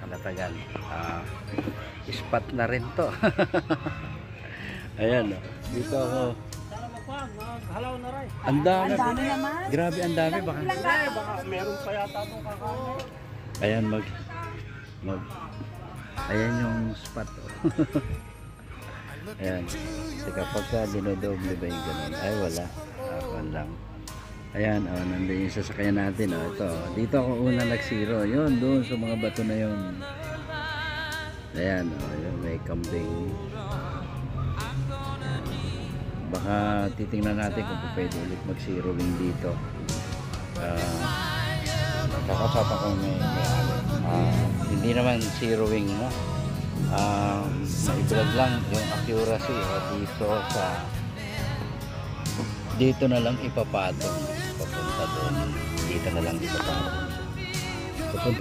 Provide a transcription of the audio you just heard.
Kalatagan. Spot na rin to. Ayan, dito ako. Halaw na rin. Ang dami. Ang dami naman. Grabe, ang dami. Baka Baka meron pa yata itong kakain. ayan, ayan yung spot. Ayan. Teka, pagka dinodoble ba yung ganun? Ay, wala. Ayan lang. Ayan, nandun yung sasakyan natin. Ito, dito ako una nag-zero. Yun, doon sa mga bato na yun. Ayan, yun, may kambing. Baka titingnan natin kung pwede ulit mag-zeroing dito. Kakasapan ko may hindi naman zeroing, no? Naiblog lang yung accuracy dito na lang ipapatong papunta doon. Dito na lang ipapatong papunta